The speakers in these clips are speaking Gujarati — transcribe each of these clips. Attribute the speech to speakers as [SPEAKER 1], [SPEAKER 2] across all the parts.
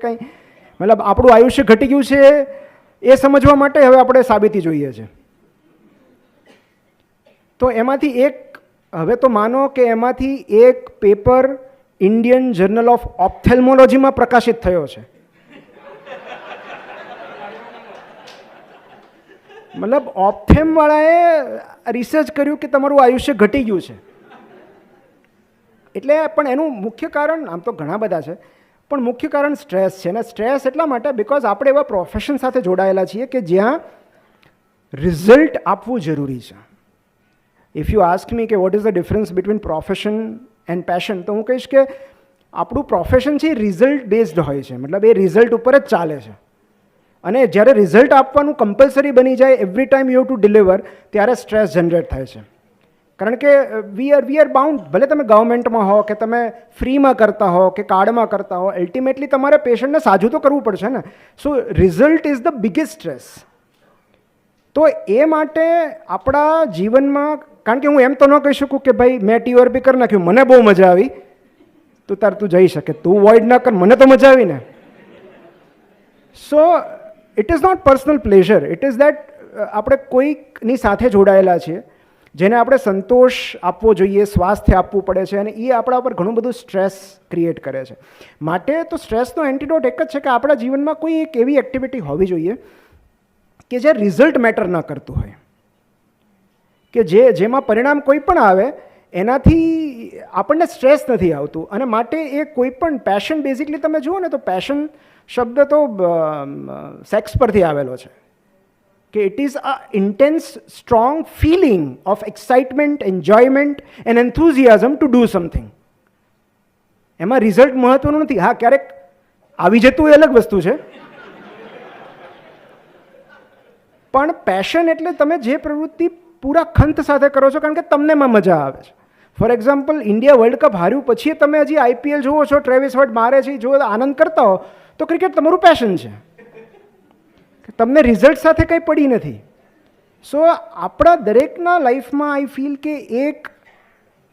[SPEAKER 1] કંઈ મતલબ આપણું આયુષ્ય ઘટી ગયું છે એ સમજવા માટે હવે આપણે સાબિતી જોઈએ છે. તો એમાંથી એક, હવે તો માનો કે એમાંથી એક પેપર ઇન્ડિયન જર્નલ ઓફ ઓપ્થેલ્મોલોજીમાં પ્રકાશિત થયો છે. મતલબ ઓપ્થેમવાળાએ રિસર્ચ કર્યું કે તમારું આયુષ્ય ઘટી ગયું છે. એટલે પણ એનું મુખ્ય કારણ, આમ તો ઘણા બધા છે, પણ મુખ્ય કારણ સ્ટ્રેસ છે. અને સ્ટ્રેસ એટલા માટે બિકોઝ આપણે એવા પ્રોફેશન સાથે જોડાયેલા છીએ કે જ્યાં રિઝલ્ટ આપવું જરૂરી છે. ઇફ યુ આસ્ક મી કે what is the difference between profession and passion, તો હું કહીશ કે આપણું પ્રોફેશન છે એ રિઝલ્ટ બેઝડ હોય છે. મતલબ એ રિઝલ્ટ ઉપર જ ચાલે છે. અને જ્યારે રિઝલ્ટ આપવાનું કમ્પલસરી બની જાય, every time you have to deliver, ત્યારે સ્ટ્રેસ જનરેટ થાય છે. કારણ કે વી આર બાઉન્ડ, ભલે તમે ગવર્મેન્ટમાં હો કે તમે ફ્રીમાં કરતા હો કે કાર્ડમાં કરતા હો, અલ્ટિમેટલી તમારે પેશન્ટને સાજું તો કરવું પડશે ને. So result is the biggest stress. તો એ માટે આપણા જીવનમાં, કારણ કે હું એમ તો ન કહી શકું કે ભાઈ મેં TRP કરી નાખ્યું, મને બહુ મજા આવી, તું જઈ શકે, તું વોઇડ ના કર, મને તો મજા આવી ને. So it is not personal pleasure, it is that આપણે કોઈકની સાથે જોડાયેલા છીએ જેને આપણે સંતોષ આપવો જોઈએ, સ્વાસ્થ્ય આપવું પડે છે, અને એ આપણા ઉપર ઘણું બધું સ્ટ્રેસ ક્રિએટ કરે છે. માટે તો સ્ટ્રેસનો એન્ટીડોટ એક જ છે કે આપણા જીવનમાં કોઈ એક એવી એક્ટિવિટી હોવી જોઈએ કે જે રિઝલ્ટ મેટર ન કરતું હોય, કે જેમાં પરિણામ કોઈ પણ આવે એનાથી આપણને સ્ટ્રેસ નથી આવતું. અને માટે એ કોઈ પણ પેશન, બેઝિકલી તમે જુઓ ને તો પેશન શબ્દ તો સેક્સ પરથી આવેલો છે, કે it is a intense strong feeling of excitement, enjoyment and enthusiasm to do something. એમાં રિઝલ્ટ મહત્વનું નથી. હા, ક્યારેક આવી જતું એ અલગ વસ્તુ છે, પણ પેશન એટલે તમે જે પ્રવૃત્તિ પૂરા ખંત સાથે કરો છો કારણ કે તમને એમાં મજા આવે છે. For example, India world cup હાર્યું પછી તમે હજી IPL જુઓ છો, ટ્રેવિસ હર્ટ મારે છે, જો આનંદ કરતા હો, તો ક્રિકેટ તમારું પેશન છે. તમને રિઝલ્ટ સાથે કંઈ પડી નથી. સો આપણા દરેકના લાઈફમાં આઈ ફીલ કે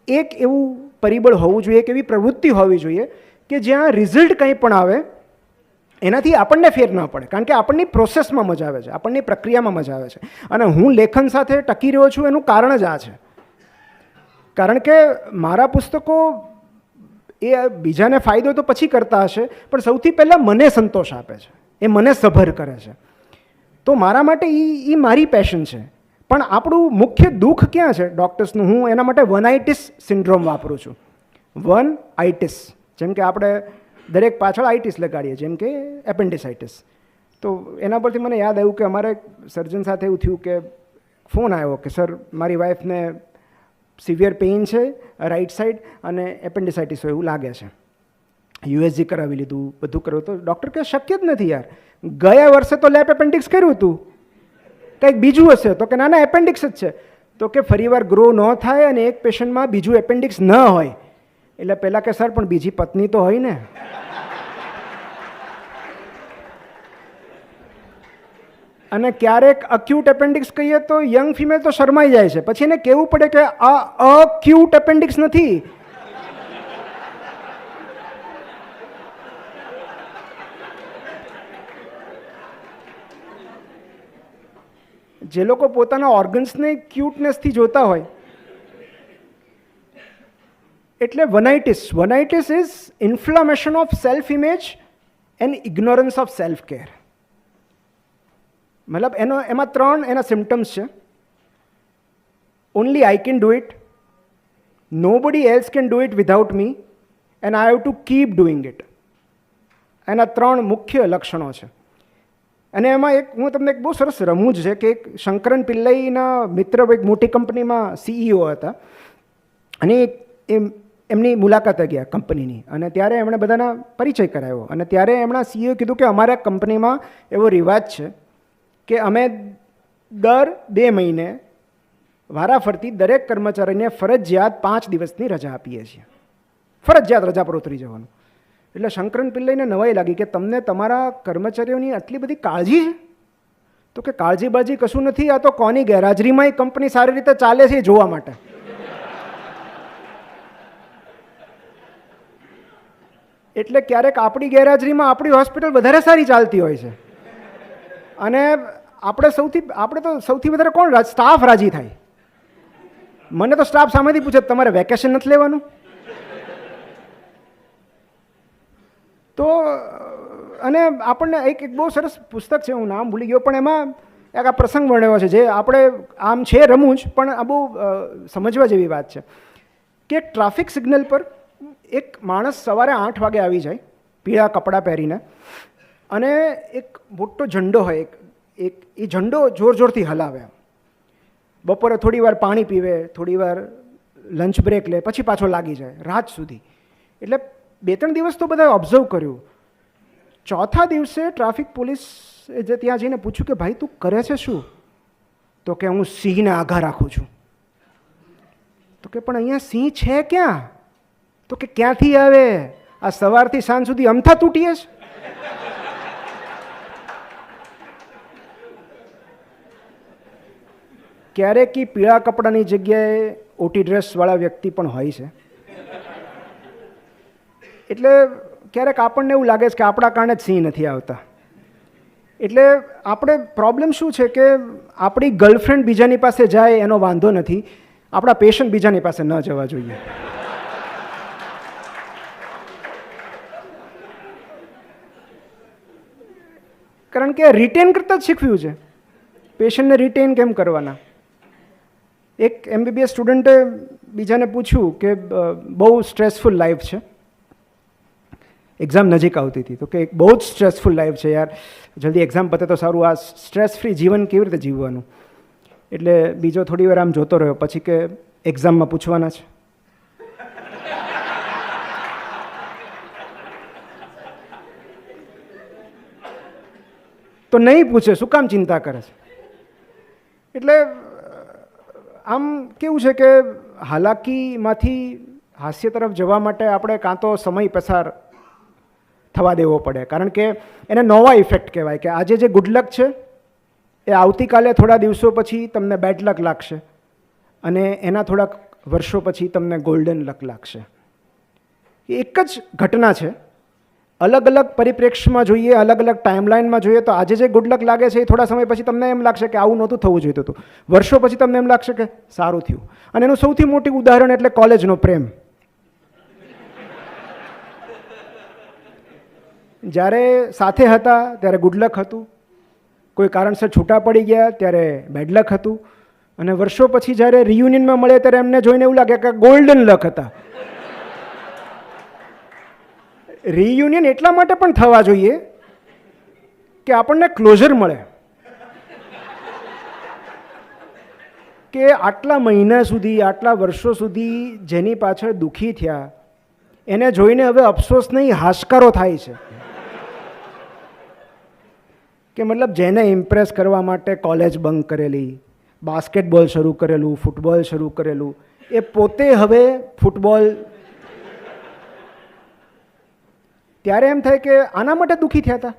[SPEAKER 1] એક એવું પરિબળ હોવું જોઈએ, એક એવી પ્રવૃત્તિ હોવી જોઈએ કે જ્યાં રિઝલ્ટ કંઈ પણ આવે એનાથી આપણને ફેર ન પડે, કારણ કે આપણની પ્રોસેસમાં મજા આવે છે, આપણની પ્રક્રિયામાં મજા આવે છે. અને હું લેખન સાથે ટકી રહ્યો છું એનું કારણ જ આ છે. કારણ કે મારા પુસ્તકો એ બીજાને ફાયદો તો પછી કરતા હશે, પણ સૌથી પહેલાં મને સંતોષ આપે છે, એ મને સભર કરે છે. તો મારા માટે એ મારી પેશન છે. પણ આપણું મુખ્ય દુઃખ ક્યાં છે ડૉક્ટર્સનું? હું એના માટે વનાઇટિસ સિન્ડ્રોમ વાપરું છું. વનઆઇટિસ, જેમ કે આપણે દરેક પાછળ આઇટિસ લગાડીએ, જેમ કે એપેન્ડિસાઇટિસ. તો એના પરથી મને યાદ આવ્યું કે અમારે સર્જન સાથે એવું થયું કે ફોન આવ્યો કે સર, મારી વાઈફને સિવિયર પેઇન છે રાઈટ સાઈડ અને એપેન્ડિસાઇટિસ હોય એવું લાગે છે. USG કરાવી લીધું, બધું કર્યું, તો ડૉક્ટર કહે શક્ય જ નથી યાર, ગયા વર્ષે તો લેપ એપેન્ડિક્સ કર્યું હતું, કંઈક બીજું હશે. તો કે ના ના, એપેન્ડિક્સ જ છે. તો કે ફરીવાર ગ્રો ન થાય અને એક પેશન્ટમાં બીજું એપેન્ડિક્સ ન હોય. એટલે પહેલાં કે સર પણ બીજી પત્ની તો હોય ને. અને ક્યારેક અક્યુટ એપેન્ડિક્સ કહીએ તો યંગ ફિમેલ તો શરમાઈ જાય છે, પછી એને કહેવું પડે કે આ અક્યુટ એપેન્ડિક્સ નથી. જે લોકો પોતાના ઓર્ગન્સને ક્યુટનેસથી જોતા હોય, એટલે oneitis is inflammation of self image and ignorance of self care. મતલબ એમાં 3 એના સિમ્ટમ્સ છે. Only I can do it, nobody else can do it without me, and I have to keep doing it. એના 3 મુખ્ય લક્ષણો છે. અને એમાં હું તમને એક બહુ સરસ રમૂજ છે કે એક શંકરન પિલ્લઈના મિત્ર એક મોટી કંપનીમાં CEO હતા, અને એમની મુલાકાતે ગયા કંપનીની, અને ત્યારે એમણે બધાના પરિચય કરાવ્યો. અને ત્યારે એમના CEO કીધું કે અમારા કંપનીમાં એવો રિવાજ છે કે અમે દર 2 મહિને વારાફરતી દરેક કર્મચારીને ફરજિયાત 5 દિવસની રજા આપીએ છીએ, ફરજિયાત રજા પર ઉતરી જવાનું. એટલે શંકરન પિલ્લઈને નવાઈ લાગી કે તમને તમારા કર્મચારીઓની આટલી બધી કાળજી છે? તો કે કાળજી બાળજી કશું નથી, આ તો કોની ગેરહાજરીમાં કંપની સારી રીતે ચાલે છે એ જોવા માટે. એટલે ક્યારેક આપણી ગેરહાજરીમાં આપણી હોસ્પિટલ વધારે સારી ચાલતી હોય છે, અને આપણે તો સૌથી વધારે કોણ સ્ટાફ રાજી થાય. મને તો સ્ટાફ સામેથી પૂછે તમારે વેકેશન નથી લેવાનું. તો અને આપણને એક બહુ સરસ પુસ્તક છે, હું નામ ભૂલી ગયો, પણ એમાં એક આ પ્રસંગ વર્ણવ્યો છે જે આપણે આમ છે રમૂજ, પણ આ બહુ સમજવા જેવી વાત છે કે ટ્રાફિક સિગ્નલ પર એક માણસ સવારે 8 વાગે આવી જાય પીળા કપડાં પહેરીને, અને એક મોટો ઝંડો હોય, એ ઝંડો જોર જોરથી હલાવે. બપોરે થોડી વાર પાણી પીવે, થોડી વાર લંચ બ્રેક લે, પછી પાછો લાગી જાય રાત સુધી. એટલે 2-3 દિવસ તો બધા ઓબ્ઝર્વ કર્યું. ચોથા દિવસે ટ્રાફિક પોલીસ જે ત્યાં જઈને પૂછ્યું કે ભાઈ તું કરે છે શું? તો કે હું સિંહને આઘા રાખું છું. તો કે પણ અહીંયા સિંહ છે ક્યાં? તો કે ક્યાંથી આવે, આ સવારથી સાંજ સુધી અમથા તૂટીએ છે. ક્યારેક પીળા કપડાની જગ્યાએ ઓટી ડ્રેસવાળા વ્યક્તિ પણ હોય છે. એટલે ક્યારેક આપણને એવું લાગે છે કે આપણા કારણે જ સિંહ નથી આવતા. એટલે આપણે પ્રોબ્લેમ શું છે કે આપણી ગર્લફ્રેન્ડ બીજાની પાસે જાય એનો વાંધો નથી, આપણા પેશન્ટ બીજાની પાસે ન જવા જોઈએ. કારણ કે રિટેન કરતાં જ શીખવ્યું છે, પેશન્ટને રિટેન કેમ કરવાના. એક MBBS સ્ટુડન્ટે બીજાને પૂછ્યું કે બહુ સ્ટ્રેસફુલ લાઈફ છે, એક્ઝામ નજીક આવતી હતી, તો કે બહુ જ સ્ટ્રેસફુલ લાઈફ છે યાર, જલ્દી એક્ઝામ પતે તો સારું, આ સ્ટ્રેસ ફ્રી જીવન કેવી રીતે જીવવાનું. એટલે બીજો થોડી વાર આમ જોતો રહ્યો, પછી કે એક્ઝામમાં પૂછવાના છે. તો નહીં પૂછે, શું કામ ચિંતા કરે છે. એટલે આમ કેવું છે કે હાલાકીમાંથી હાસ્ય તરફ જવા માટે આપણે કાં તો સમય પસાર થવા દેવો પડે, કારણ કે એને નોવા ઇફેક્ટ કહેવાય કે આજે જે ગુડ લક છે એ આવતીકાલે થોડા દિવસો પછી તમને બેડ લક લાગશે, અને એના થોડાક વર્ષો પછી તમને ગોલ્ડન લક લાગશે. એ એક જ ઘટના છે, અલગ અલગ પરિપ્રેક્ષ્યમાં જોઈએ, અલગ અલગ ટાઈમલાઇનમાં જોઈએ તો આજે જે ગુડ લક લાગે છે એ થોડા સમય પછી તમને એમ લાગશે કે આવું નહોતું થવું જોઈતું હતું, વર્ષો પછી તમને એમ લાગશે કે સારું થયું. અને એનું સૌથી મોટું ઉદાહરણ એટલે કોલેજનો પ્રેમ. જ્યારે સાથે હતા ત્યારે ગુડ લક હતું, કોઈ કારણસર છૂટા પડી ગયા ત્યારે બેડ લક હતું, અને વર્ષો પછી જ્યારે રિયુનિયનમાં મળે ત્યારે એમને જોઈને એવું લાગે કે ગોલ્ડન લક હતા. રિયુનિયન એટલા માટે પણ થવા જોઈએ કે આપણને ક્લોઝર મળે, કે આટલા મહિના સુધી, આટલા વર્ષો સુધી જેની પાછળ દુઃખી થયા એને જોઈને હવે અફસોસ નહીં, હાશકારો થાય છે. કે મતલબ જેને ઇમ્પ્રેસ કરવા માટે કોલેજ બંક કરેલી, બાસ્કેટબોલ શરૂ કરેલું, ફૂટબોલ શરૂ કરેલું, એ પોતે હવે ફૂટબોલ, ત્યારે એમ થાય કે આના માટે દુઃખી થયા હતા.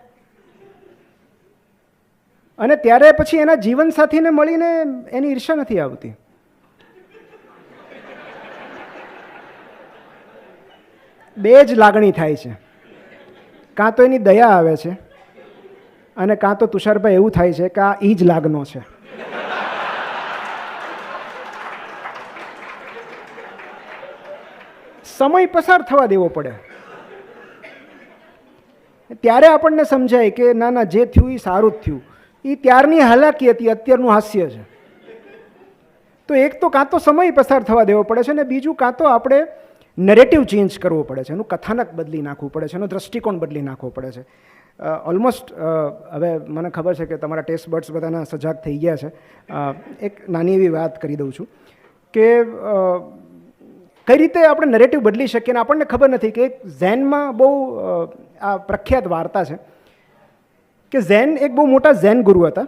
[SPEAKER 1] અને ત્યારે પછી એના જીવનસાથીને મળીને એની ઈર્ષા નથી આવતી. બે જ લાગણી થાય છે, કાં તો એની દયા આવે છે, અને કાં તો તુષારભાઈ એવું થાય છે કે આ ઈ જ લાગનો છે. સમય પસાર થવા દેવો પડે, ત્યારે આપણને સમજાય કે ના ના જે થયું એ સારું જ થયું, એ ત્યારની હાલાકી હતી, અત્યારનું હાસ્ય છે. તો એક તો કાં તો સમય પસાર થવા દેવો પડે છે, અને બીજું કાં તો આપણે નરેટિવ ચેન્જ કરવો પડે છે, એનું કથાનક બદલી નાખવું પડે છે, એનો દ્રષ્ટિકોણ બદલી નાખવો પડે છે. ઓલમોસ્ટ હવે મને ખબર છે કે તમારા ટેસ્ટ બર્ડ્સ બધાના સજાગ થઈ ગયા છે. એક નાની એવી વાત કરી દઉં છું કે કઈ રીતે આપણે નરેટિવ બદલી શકીએ. અને આપણને ખબર નથી કે ઝેનમાં બહુ આ પ્રખ્યાત વાર્તા છે કે ઝેન એક બહુ મોટા ઝેન ગુરુ હતા,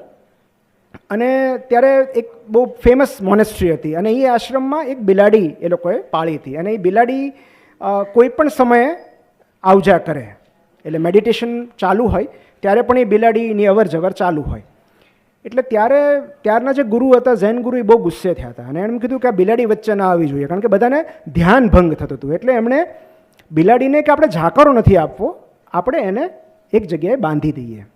[SPEAKER 1] અને ત્યારે એક બહુ ફેમસ મોનેસ્ટ્રી હતી, અને એ આશ્રમમાં એક બિલાડી એ લોકોએ પાળી હતી, અને એ બિલાડી કોઈ પણ સમયે આવજા કરે, એટલે મેડિટેશન ચાલુ હોય ત્યારે પણ એ બિલાડીની અવર જવર ચાલુ હોય. એટલે ત્યારના જે ગુરુ હતા, ઝેન ગુરુ, એ બહુ ગુસ્સે થયા હતા, અને એમ કીધું કે આ બિલાડી વચ્ચે ના આવી જોઈએ, કારણ કે બધાને ધ્યાન ભંગ થતું હતું. એટલે એમણે બિલાડીને કે આપણે ઝાકરો નથી આપવો, આપણે એને એક જગ્યાએ બાંધી દઈએ.